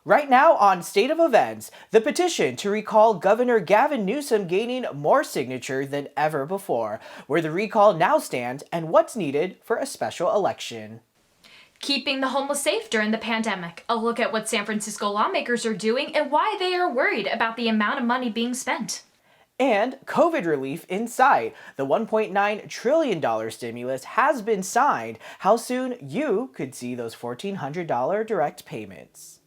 Right now on State of Events, the petition to recall Governor Gavin Newsom gaining more signatures than ever before, where the recall now stands and what's needed for a special election. Keeping the homeless safe during the pandemic. A look at what San Francisco lawmakers are doing and why they are worried about the amount of money being spent. And COVID relief in sight. The $1.9 trillion stimulus has been signed. How soon you could see those $1,400 direct payments.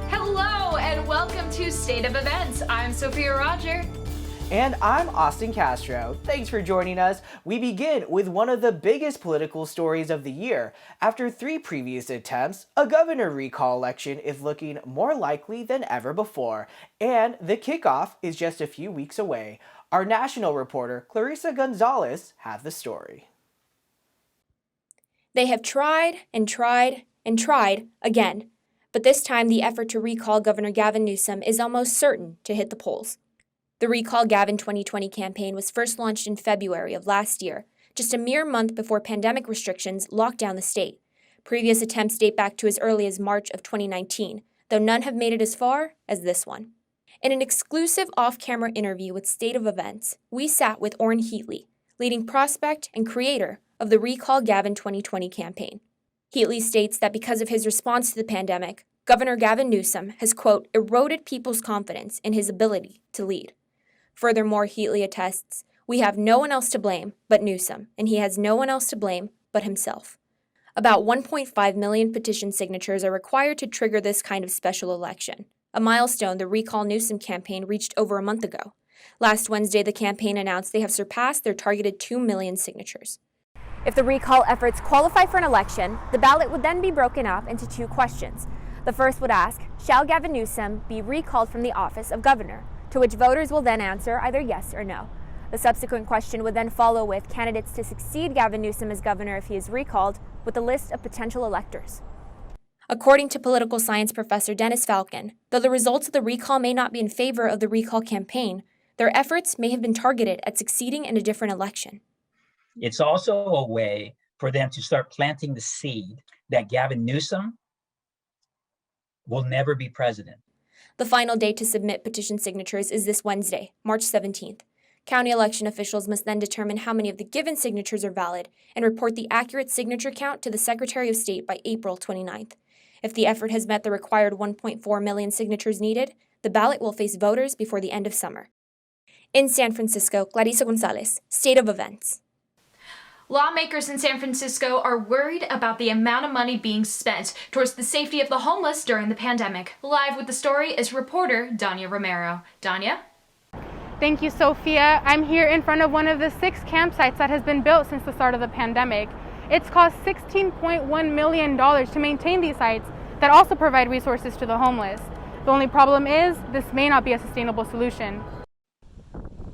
Hello and welcome to State of Events. I'm Sophia Roger. And I'm Austin Castro. Thanks for joining us. We begin with one of the biggest political stories of the year. After 3 previous attempts, a governor recall election is looking more likely than ever before, and the kickoff is just a few weeks away. Our national reporter, Clarissa Gonzalez, has the story. They have tried and tried and tried again, but this time the effort to recall Governor Gavin Newsom is almost certain to hit the polls. The Recall Gavin 2020 campaign was first launched in February of last year, just a mere month before pandemic restrictions locked down the state. Previous attempts date back to as early as March of 2019, though none have made it as far as this one. In an exclusive off-camera interview with State of Events, we sat with Orrin Heatley, leading prospect and creator of the Recall Gavin 2020 campaign. Heatley states that because of his response to the pandemic, Governor Gavin Newsom has, quote, eroded people's confidence in his ability to lead. Furthermore, Heatley attests, we have no one else to blame but Newsom, and he has no one else to blame but himself. About 1.5 million petition signatures are required to trigger this kind of special election, a milestone the Recall Newsom campaign reached over a month ago. Last Wednesday, the campaign announced they have surpassed their targeted 2 million signatures. If the recall efforts qualify for an election, the ballot would then be broken up into 2 questions. The first would ask, shall Gavin Newsom be recalled from the office of governor? To which voters will then answer either yes or no. The subsequent question would then follow with candidates to succeed Gavin Newsom as governor if he is recalled, with a list of potential electors. According to political science professor Dennis Falcon, though the results of the recall may not be in favor of the recall campaign, their efforts may have been targeted at succeeding in a different election. It's also a way for them to start planting the seed that Gavin Newsom will never be president. The final date to submit petition signatures is this Wednesday, March 17th. County election officials must then determine how many of the given signatures are valid and report the accurate signature count to the Secretary of State by April 29th. If the effort has met the required 1.4 million signatures needed, the ballot will face voters before the end of summer. In San Francisco, Clarissa Gonzalez, State of Events. Lawmakers in San Francisco are worried about the amount of money being spent towards the safety of the homeless during the pandemic. Live with the story is reporter Danya Romero. Danya? Thank you, Sophia. I'm here in front of one of the 6 campsites that has been built since the start of the pandemic. It's cost $16.1 million to maintain these sites that also provide resources to the homeless. The only problem is this may not be a sustainable solution.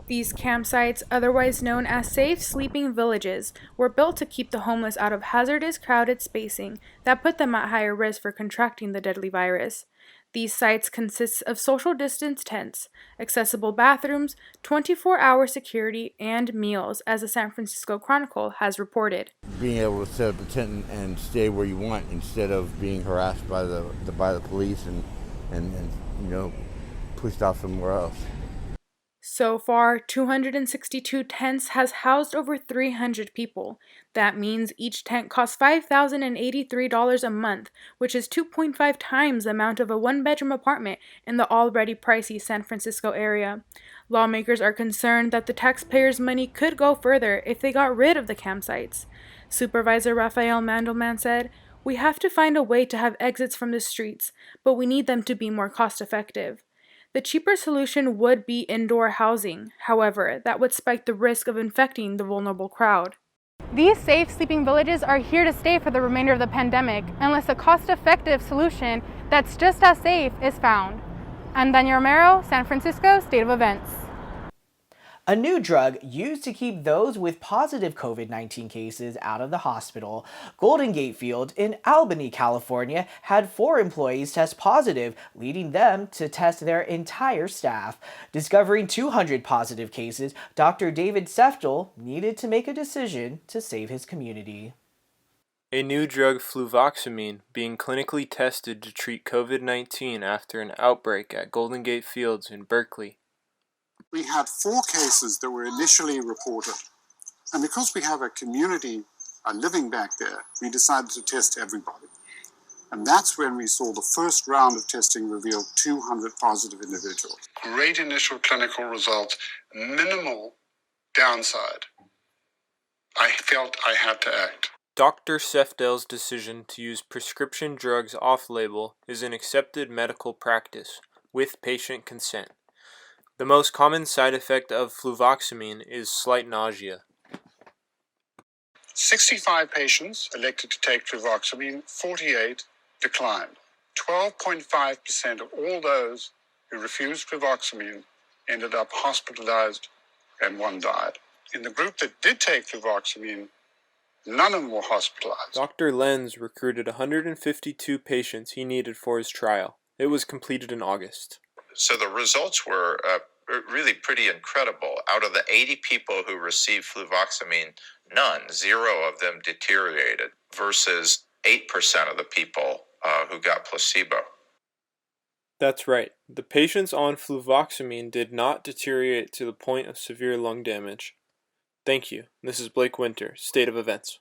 These campsites, otherwise known as safe sleeping villages, were built to keep the homeless out of hazardous crowded spacing that put them at higher risk for contracting the deadly virus. These sites consist of social distance tents, accessible bathrooms, 24-hour security, and meals, as the San Francisco Chronicle has reported. Being able to set up a tent and stay where you want instead of being harassed by the police and pushed off somewhere else. So far, 262 tents has housed over 300 people. That means each tent costs $5,083 a month, which is 2.5 times the amount of a 1-bedroom apartment in the already pricey San Francisco area. Lawmakers are concerned that the taxpayers' money could go further if they got rid of the campsites. Supervisor Rafael Mandelman said, "We have to find a way to have exits from the streets, but we need them to be more cost-effective." The cheaper solution would be indoor housing. However, that would spike the risk of infecting the vulnerable crowd. These safe sleeping villages are here to stay for the remainder of the pandemic unless a cost-effective solution that's just as safe is found. I'm Danya Romero, San Francisco, State of Events. A new drug used to keep those with positive COVID-19 cases out of the hospital. Golden Gate Field in Albany, California, had 4 employees test positive, leading them to test their entire staff. Discovering 200 positive cases, Dr. David Seftel needed to make a decision to save his community. A new drug, Fluvoxamine, being clinically tested to treat COVID-19 after an outbreak at Golden Gate Fields in Berkeley. We had 4 cases that were initially reported. And because we have a community living back there, we decided to test everybody. And that's when we saw the first round of testing revealed 200 positive individuals. Great initial clinical results, minimal downside. I felt I had to act. Dr. Seftel's decision to use prescription drugs off-label is an accepted medical practice, with patient consent. The most common side effect of fluvoxamine is slight nausea. 65 patients elected to take fluvoxamine, 48 declined. 12.5% of all those who refused fluvoxamine ended up hospitalized and 1 died. In the group that did take fluvoxamine, none of them were hospitalized. Dr. Lenz recruited 152 patients he needed for his trial. It was completed in August. So the results were really pretty incredible. Out of the 80 people who received fluvoxamine, none, 0 of them deteriorated, versus 8% of the people who got placebo. That's right. The patients on fluvoxamine did not deteriorate to the point of severe lung damage. Thank you. This is Blake Winter, State of Events.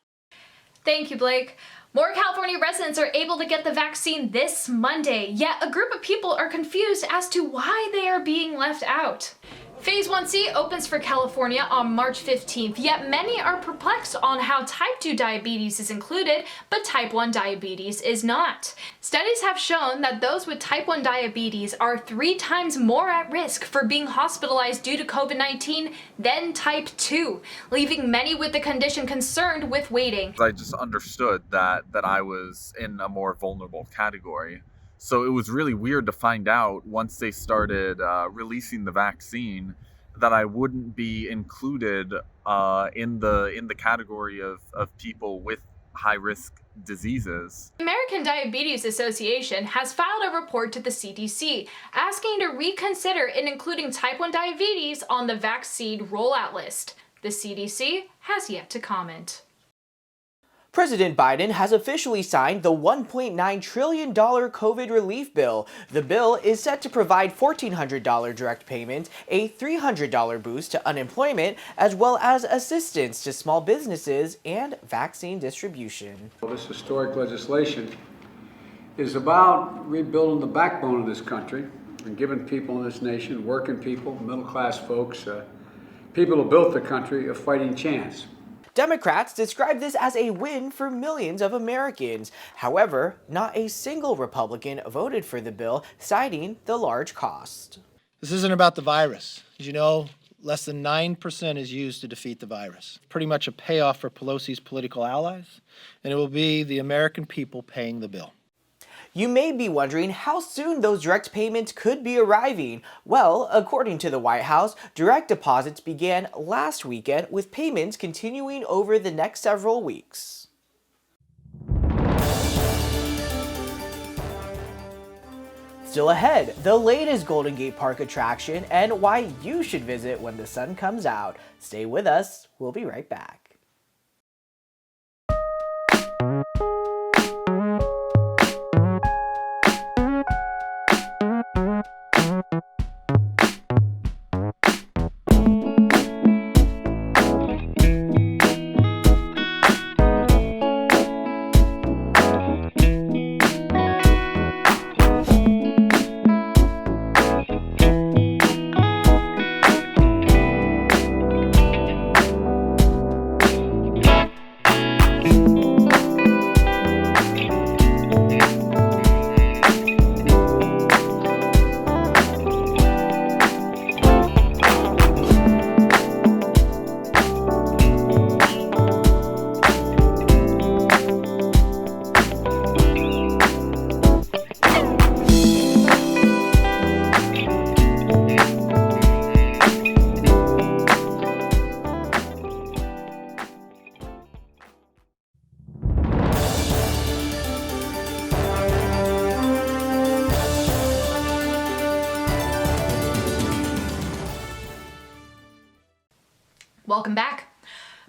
Thank you, Blake. More California residents are able to get the vaccine this Monday, yet a group of people are confused as to why they are being left out. Phase 1C opens for California on March 15th, yet many are perplexed on how type 2 diabetes is included, but type 1 diabetes is not. Studies have shown that those with type 1 diabetes are 3 times more at risk for being hospitalized due to COVID-19 than type 2, leaving many with the condition concerned with waiting. I just understood that I was in a more vulnerable category. So it was really weird to find out once they started releasing the vaccine that I wouldn't be included in the category of people with high-risk diseases. The American Diabetes Association has filed a report to the CDC asking to reconsider in including type 1 diabetes on the vaccine rollout list. The CDC has yet to comment. President Biden has officially signed the $1.9 trillion COVID relief bill. The bill is set to provide $1,400 direct payments, a $300 boost to unemployment, as well as assistance to small businesses and vaccine distribution. This historic legislation is about rebuilding the backbone of this country and giving people in this nation, working people, middle-class folks, people who built the country, a fighting chance. Democrats describe this as a win for millions of Americans. However, not a single Republican voted for the bill, citing the large cost. This isn't about the virus. As you know, less than 9% is used to defeat the virus. Pretty much a payoff for Pelosi's political allies, and it will be the American people paying the bill. You may be wondering how soon those direct payments could be arriving. Well, according to the White House, direct deposits began last weekend, with payments continuing over the next several weeks. Still ahead, the latest Golden Gate Park attraction and why you should visit when the sun comes out. Stay with us, we'll be right back.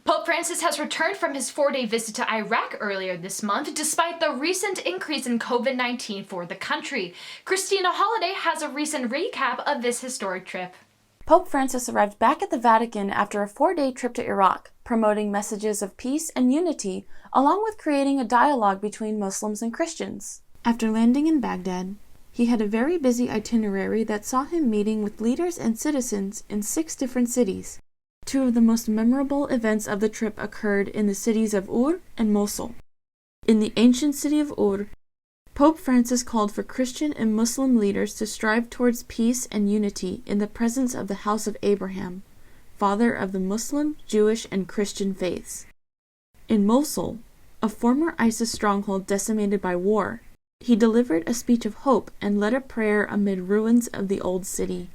Pope Francis has returned from his 4-day visit to Iraq earlier this month, despite the recent increase in COVID-19 for the country. Christina Holiday has a recent recap of this historic trip. Pope Francis arrived back at the Vatican after a 4-day trip to Iraq, promoting messages of peace and unity, along with creating a dialogue between Muslims and Christians. After landing in Baghdad, he had a very busy itinerary that saw him meeting with leaders and citizens in 6 different cities. 2 of the most memorable events of the trip occurred in the cities of Ur and Mosul. In the ancient city of Ur, Pope Francis called for Christian and Muslim leaders to strive towards peace and unity in the presence of the House of Abraham, father of the Muslim, Jewish, and Christian faiths. In Mosul, a former ISIS stronghold decimated by war, he delivered a speech of hope and led a prayer amid ruins of the old city.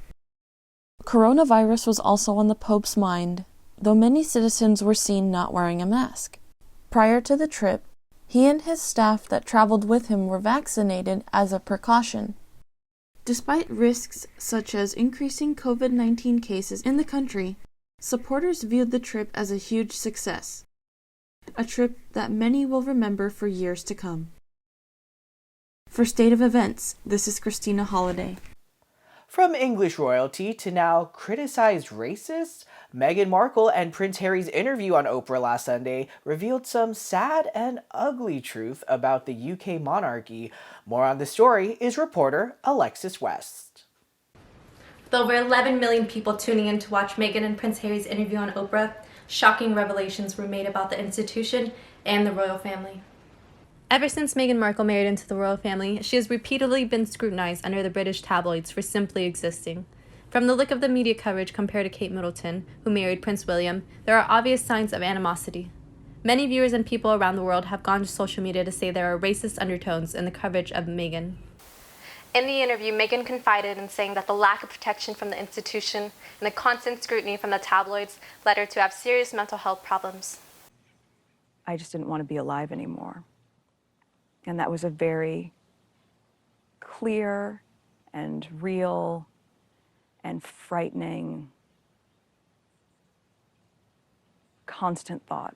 Coronavirus was also on the Pope's mind, though many citizens were seen not wearing a mask. Prior to the trip, he and his staff that traveled with him were vaccinated as a precaution. Despite risks such as increasing COVID-19 cases in the country, supporters viewed the trip as a huge success, a trip that many will remember for years to come. For State of Events, this is Christina Holiday. From English royalty to now criticized racists, Meghan Markle and Prince Harry's interview on Oprah last Sunday revealed some sad and ugly truth about the UK monarchy. More on the story is reporter Alexis West. With over 11 million people tuning in to watch Meghan and Prince Harry's interview on Oprah, shocking revelations were made about the institution and the royal family. Ever since Meghan Markle married into the royal family, she has repeatedly been scrutinized under the British tabloids for simply existing. From the look of the media coverage compared to Kate Middleton, who married Prince William, there are obvious signs of animosity. Many viewers and people around the world have gone to social media to say there are racist undertones in the coverage of Meghan. In the interview, Meghan confided in saying that the lack of protection from the institution and the constant scrutiny from the tabloids led her to have serious mental health problems. I just didn't want to be alive anymore. And that was a very clear and real and frightening, constant thought.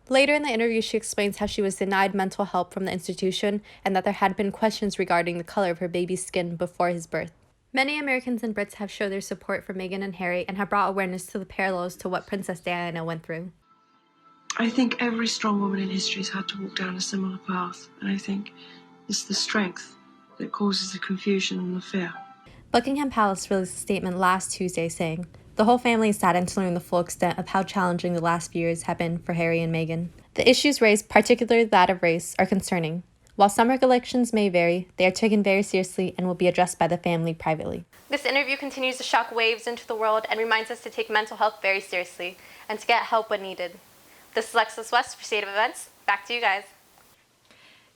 Later in the interview, she explains how she was denied mental help from the institution and that there had been questions regarding the color of her baby's skin before his birth. Many Americans and Brits have shown their support for Meghan and Harry and have brought awareness to the parallels to what Princess Diana went through. I think every strong woman in history has had to walk down a similar path, and I think it's the strength that causes the confusion and the fear. Buckingham Palace released a statement last Tuesday saying, "The whole family is saddened to learn the full extent of how challenging the last few years have been for Harry and Meghan. The issues raised, particularly that of race, are concerning. While some recollections may vary, they are taken very seriously and will be addressed by the family privately." This interview continues to shock waves into the world and reminds us to take mental health very seriously and to get help when needed. This is Alexis West for State of Events. Back to you guys.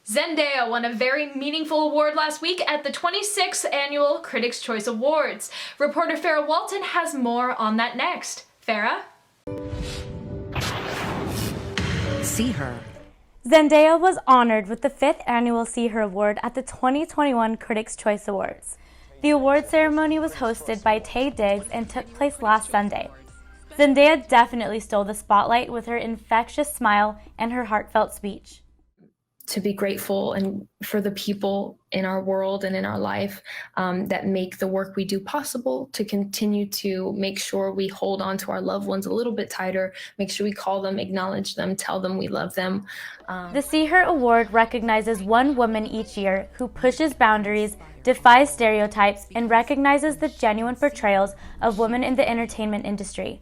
Zendaya won a very meaningful award last week at the 26th Annual Critics' Choice Awards. Reporter Farrah Walton has more on that next. Farrah? See Her. Zendaya was honored with the 5th Annual See Her Award at the 2021 Critics' Choice Awards. The award ceremony was hosted by Taye Diggs and took place last Sunday. Zendaya definitely stole the spotlight with her infectious smile and her heartfelt speech. To be grateful and for the people in our world and in our life that make the work we do possible, to continue to make sure we hold on to our loved ones a little bit tighter, make sure we call them, acknowledge them, tell them we love them. The See Her Award recognizes one woman each year who pushes boundaries, defies stereotypes, and recognizes the genuine portrayals of women in the entertainment industry.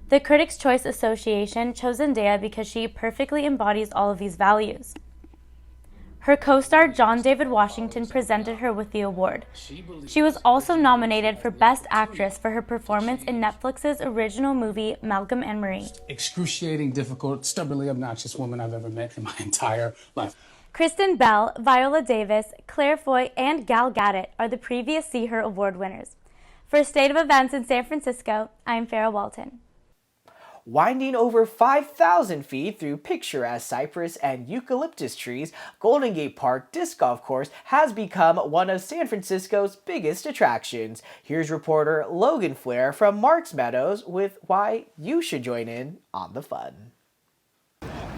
The Critics' Choice Association chose Zendaya because she perfectly embodies all of these values. Her co-star John David Washington presented her with the award. She was also nominated for Best Actress for her performance in Netflix's original movie Malcolm and Marie. Excruciating, difficult, stubbornly obnoxious woman I've ever met in my entire life. Kristen Bell, Viola Davis, Claire Foy, and Gal Gadot are the previous See Her Award winners. For State of Events in San Francisco, I'm Farrah Walton. Winding over 5,000 feet through picturesque cypress and eucalyptus trees, Golden Gate Park Disc Golf Course has become one of San Francisco's biggest attractions. Here's reporter Logan Flair from Marks Meadows with why you should join in on the fun.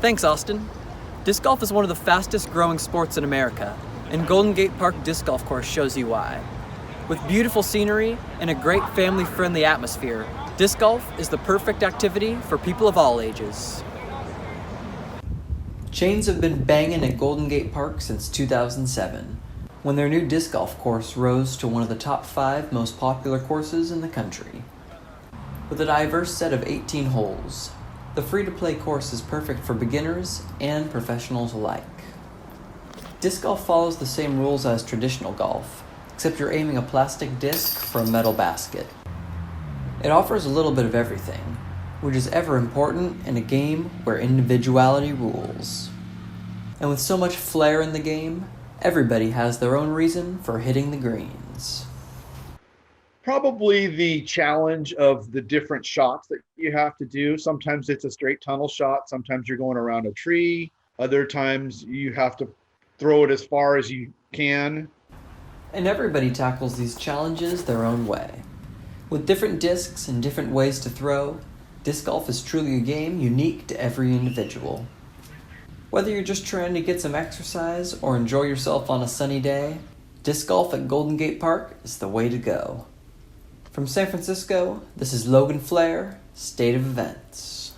Thanks, Austin. Disc golf is one of the fastest growing sports in America, and Golden Gate Park Disc Golf Course shows you why. With beautiful scenery and a great family-friendly atmosphere, disc golf is the perfect activity for people of all ages. Chains have been banging at Golden Gate Park since 2007, when their new disc golf course rose to one of the top 5 most popular courses in the country. With a diverse set of 18 holes, the free-to-play course is perfect for beginners and professionals alike. Disc golf follows the same rules as traditional golf, except you're aiming a plastic disc for a metal basket. It offers a little bit of everything, which is ever important in a game where individuality rules. And with so much flair in the game, everybody has their own reason for hitting the greens. Probably the challenge of the different shots that you have to do. Sometimes it's a straight tunnel shot, sometimes you're going around a tree, other times you have to throw it as far as you can. And everybody tackles these challenges their own way. With different discs and different ways to throw, disc golf is truly a game unique to every individual. Whether you're just trying to get some exercise or enjoy yourself on a sunny day, disc golf at Golden Gate Park is the way to go. From San Francisco, this is Logan Flair, State of Events.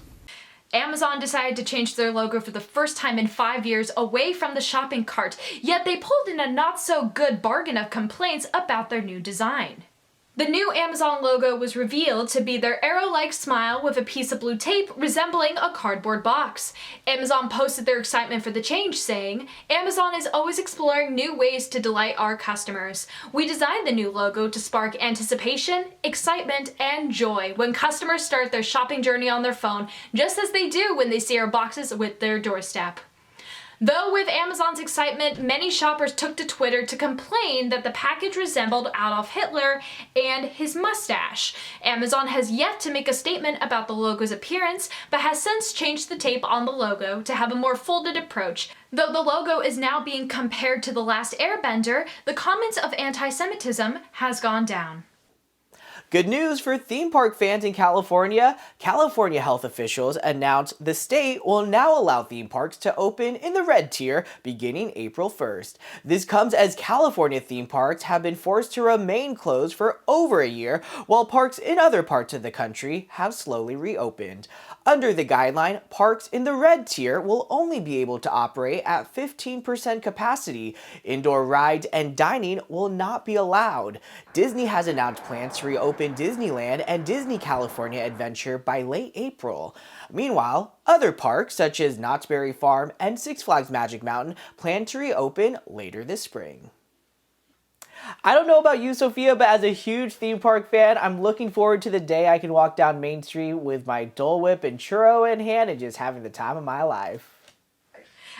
Amazon decided to change their logo for the first time in 5 years away from the shopping cart, yet they pulled in a not-so-good bargain of complaints about their new design. The new Amazon logo was revealed to be their arrow-like smile with a piece of blue tape resembling a cardboard box. Amazon posted their excitement for the change, saying, "Amazon is always exploring new ways to delight our customers. We designed the new logo to spark anticipation, excitement, and joy when customers start their shopping journey on their phone, just as they do when they see our boxes with their doorstep." Though with Amazon's excitement, many shoppers took to Twitter to complain that the package resembled Adolf Hitler and his mustache. Amazon has yet to make a statement about the logo's appearance, but has since changed the tape on the logo to have a more folded approach. Though the logo is now being compared to The Last Airbender, the comments of anti-Semitism has gone down. Good news for theme park fans in California. California health officials announced the state will now allow theme parks to open in the red tier beginning April 1st. This comes as California theme parks have been forced to remain closed for over a year, while parks in other parts of the country have slowly reopened. Under the guideline, parks in the red tier will only be able to operate at 15% capacity. Indoor rides and dining will not be allowed. Disney has announced plans to reopen Disneyland and Disney California Adventure by late April. Meanwhile, other parks such as Knott's Berry Farm and Six Flags Magic Mountain plan to reopen later this spring. I don't know about you, Sophia, but as a huge theme park fan, I'm looking forward to the day I can walk down Main Street with my Dole Whip and churro in hand and just having the time of my life.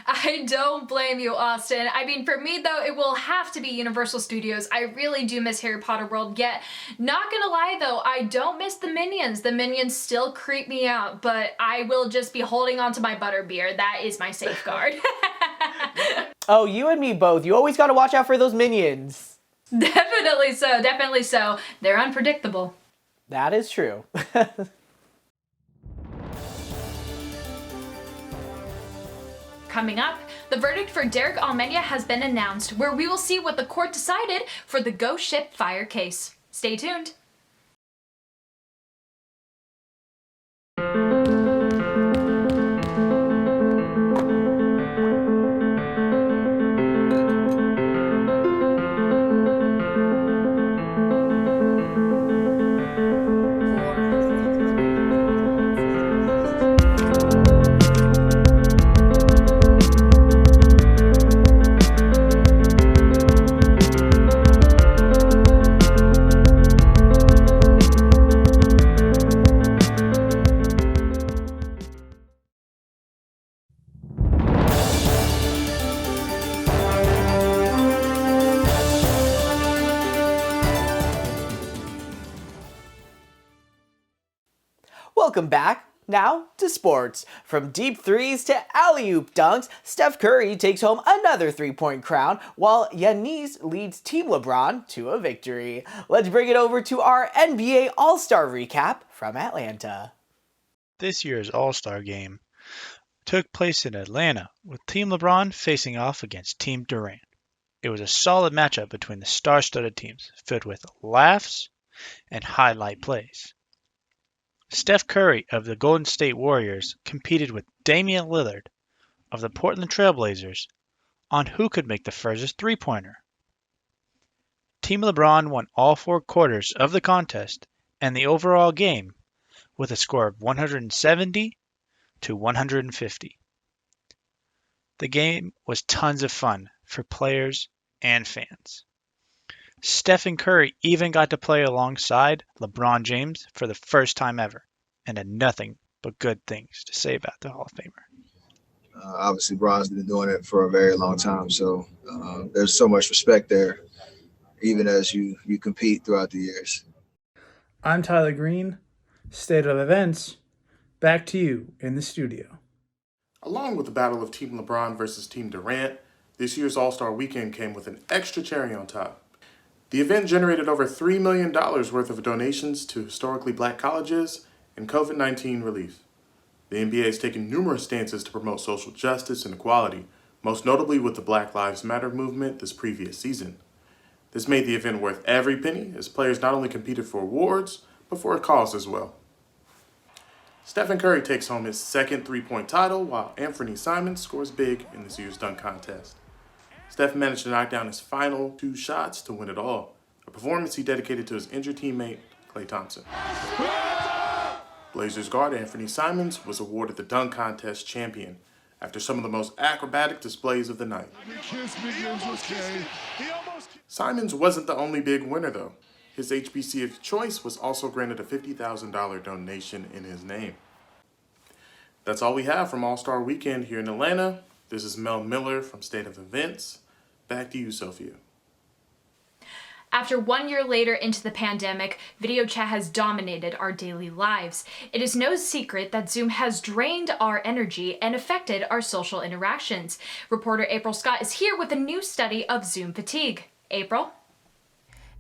I don't blame you, Austin. I mean, for me, though, it will have to be Universal Studios. I really do miss Harry Potter World, yet not gonna lie, though, I don't miss the Minions. The Minions still creep me out, but I will just be holding on to my butterbeer. That is my safeguard. Oh, you and me both. You always gotta watch out for those Minions. Definitely so, definitely so. They're unpredictable. That is true. Coming up, the verdict for Derek Almenia has been announced, where we will see what the court decided for the Ghost Ship fire case. Stay tuned. Welcome back. Now to sports. From deep threes to alley-oop dunks, Steph Curry takes home another three-point crown, while Giannis leads Team LeBron to a victory. Let's bring it over to our NBA All-Star recap from Atlanta. This year's All-Star game took place in Atlanta, with Team LeBron facing off against Team Durant. It was a solid matchup between the star-studded teams, filled with laughs and highlight plays. Steph Curry of the Golden State Warriors competed with Damian Lillard of the Portland Trail Blazers on who could make the furthest three-pointer. Team LeBron won all 4 quarters of the contest and the overall game with a score of 170 to 150. The game was tons of fun for players and fans. Stephen Curry even got to play alongside LeBron James for the first time ever and had nothing but good things to say about the Hall of Famer. Obviously, Bron's been doing it for a very long time, so there's so much respect there, even as you compete throughout the years. I'm Tyler Green, State of Events. Back to you in the studio. Along with the battle of Team LeBron versus Team Durant, this year's AllStar Weekend came with an extra cherry on top. The event generated over $3 million worth of donations to historically black colleges and COVID-19 relief. The NBA has taken numerous stances to promote social justice and equality, most notably with the Black Lives Matter movement this previous season. This made the event worth every penny, as players not only competed for awards, but for a cause as well. Stephen Curry takes home his second three-point title, while Anthony Simons scores big in this year's dunk contest. Steph managed to knock down his final 2 shots to win it all, a performance he dedicated to his injured teammate, Klay Thompson. Blazers guard Anthony Simons was awarded the dunk contest champion after some of the most acrobatic displays of the night. Simons wasn't the only big winner, though. His HBC of choice was also granted a $50,000 donation in his name. That's all we have from AllStar Weekend here in Atlanta. This is Mel Miller from State of Events. Back to you, Sophia. After 1 year later into the pandemic, video chat has dominated our daily lives. It is no secret that Zoom has drained our energy and affected our social interactions. Reporter April Scott is here with a new study of Zoom fatigue. April?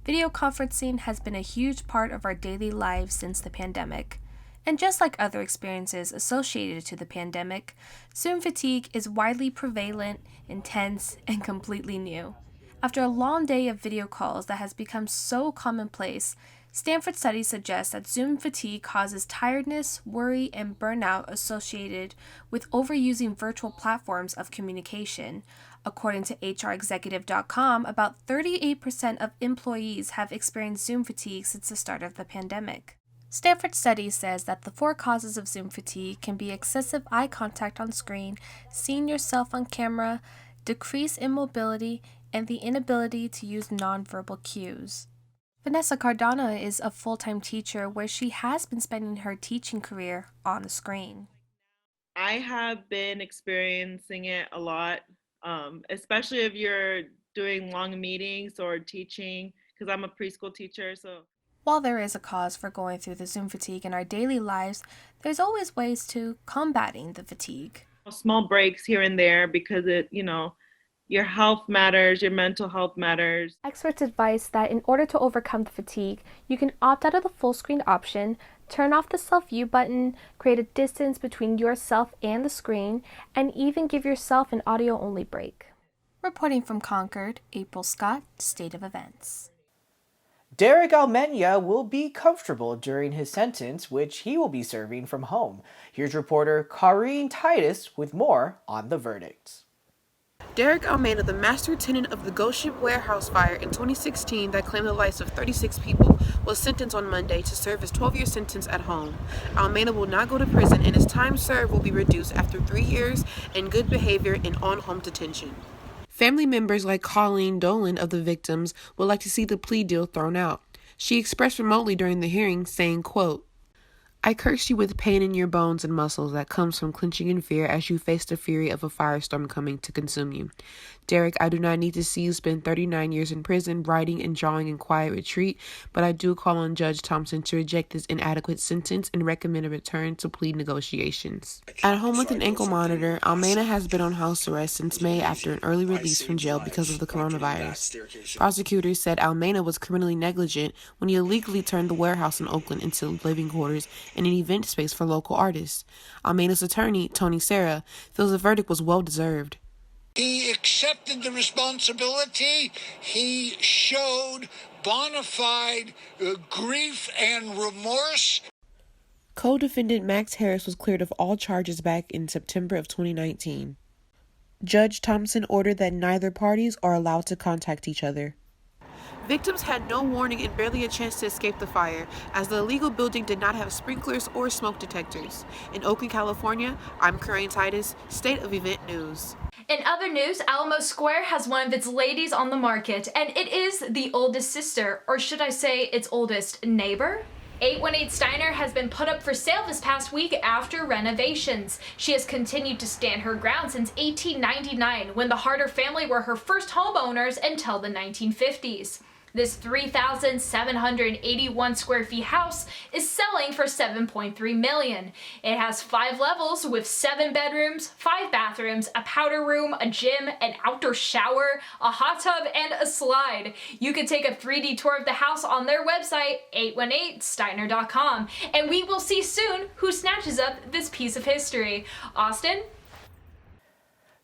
Video conferencing has been a huge part of our daily lives since the pandemic. And just like other experiences associated to the pandemic, Zoom fatigue is widely prevalent, intense, and completely new. After a long day of video calls that has become so commonplace, Stanford studies suggest that Zoom fatigue causes tiredness, worry, and burnout associated with overusing virtual platforms of communication. According to HRExecutive.com, about 38% of employees have experienced Zoom fatigue since the start of the pandemic. Stanford study says that the 4 causes of Zoom fatigue can be excessive eye contact on screen, seeing yourself on camera, decrease in mobility, and the inability to use nonverbal cues. Vanessa Cardano is a full-time teacher where she has been spending her teaching career on the screen. I have been experiencing it a lot, especially if you're doing long meetings or teaching, because I'm a preschool teacher, so. While there is a cause for going through the Zoom fatigue in our daily lives, there's always ways to combating the fatigue. Small breaks here and there because your health matters, your mental health matters. Experts advise that in order to overcome the fatigue, you can opt out of the full screen option, turn off the self-view button, create a distance between yourself and the screen, and even give yourself an audio-only break. Reporting from Concord, April Scott, State of Events. Derek Almenia will be comfortable during his sentence, which he will be serving from home. Here's reporter Karine Titus with more on the verdicts. Derek Almena, the master tenant of the Ghost Ship warehouse fire in 2016 that claimed the lives of 36 people, was sentenced on Monday to serve his 12-year sentence at home. Almena will not go to prison, and his time served will be reduced after 3 years in good behavior and on-home detention. Family members like Colleen Dolan of the victims would like to see the plea deal thrown out. She expressed remotely during the hearing, saying, quote, "I curse you with pain in your bones and muscles that comes from clenching in fear as you face the fury of a firestorm coming to consume you. Derek, I do not need to see you spend 39 years in prison, writing and drawing in quiet retreat, but I do call on Judge Thompson to reject this inadequate sentence and recommend a return to plea negotiations." At home with an ankle monitor, Almena has been on house arrest since May after an early release from jail because of the coronavirus. Prosecutors said Almena was criminally negligent when he illegally turned the warehouse in Oakland into living quarters and an event space for local artists. Almeida's attorney, Tony Serra, feels the verdict was well-deserved. He accepted the responsibility. He showed bona fide grief and remorse. Co-defendant Max Harris was cleared of all charges back in September of 2019. Judge Thompson ordered that neither parties are allowed to contact each other. Victims had no warning and barely a chance to escape the fire, as the illegal building did not have sprinklers or smoke detectors. In Oakland, California, I'm Corinne Titus, State of Event News. In other news, Alamo Square has one of its ladies on the market, and it is the oldest sister, or should I say its oldest neighbor? 818 Steiner has been put up for sale this past week after renovations. She has continued to stand her ground since 1899, when the Harder family were her first homeowners until the 1950s. This 3,781 square feet house is selling for $7.3 million. It has 5 levels with 7 bedrooms, 5 bathrooms, a powder room, a gym, an outdoor shower, a hot tub, and a slide. You can take a 3D tour of the house on their website, 818steiner.com, and we will see soon who snatches up this piece of history. Austin?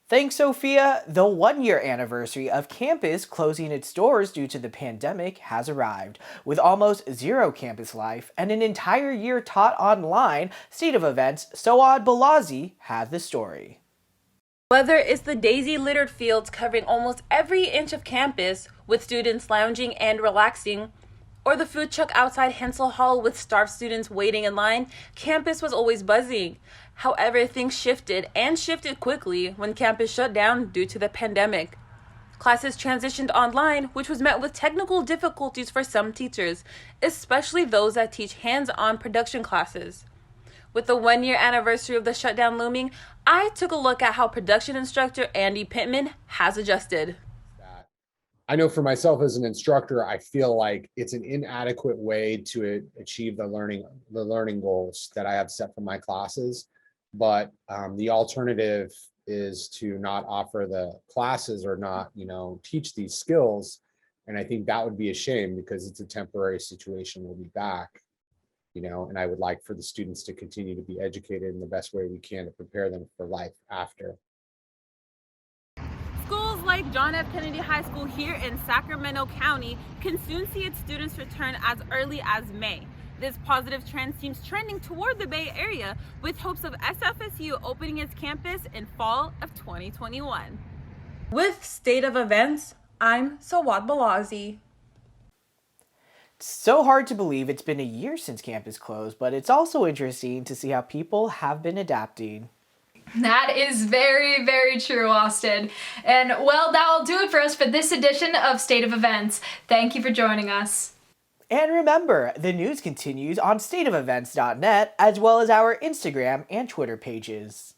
Thanks, Sophia. The 1-year anniversary of campus closing its doors due to the pandemic has arrived. With almost zero campus life and an entire year taught online, State of Events' Soad Balazi has the story. Whether it's the daisy-littered fields covering almost every inch of campus with students lounging and relaxing, or the food truck outside Hensel Hall with starved students waiting in line, campus was always buzzing. However, things shifted, and shifted quickly, when campus shut down due to the pandemic. Classes transitioned online, which was met with technical difficulties for some teachers, especially those that teach hands-on production classes. With the 1-year anniversary of the shutdown looming, I took a look at how production instructor Andy Pittman has adjusted. I know for myself as an instructor, I feel like it's an inadequate way to achieve the learning goals that I have set for my classes. But the alternative is to not offer the classes or not, teach these skills. And I think that would be a shame because it's a temporary situation. We'll be back, and I would like for the students to continue to be educated in the best way we can to prepare them for life after. Schools like John F. Kennedy High School here in Sacramento County can soon see its students return as early as May. This positive trend seems trending toward the Bay Area, with hopes of SFSU opening its campus in fall of 2021. With State of Events, I'm Soad Balazi. It's so hard to believe it's been a year since campus closed, but it's also interesting to see how people have been adapting. That is very, very true, Austin. And well, that'll do it for us for this edition of State of Events. Thank you for joining us. And remember, the news continues on stateofevents.net, as well as our Instagram and Twitter pages.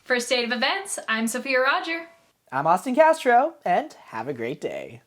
For State of Events, I'm Sophia Roger. I'm Austin Castro, and have a great day.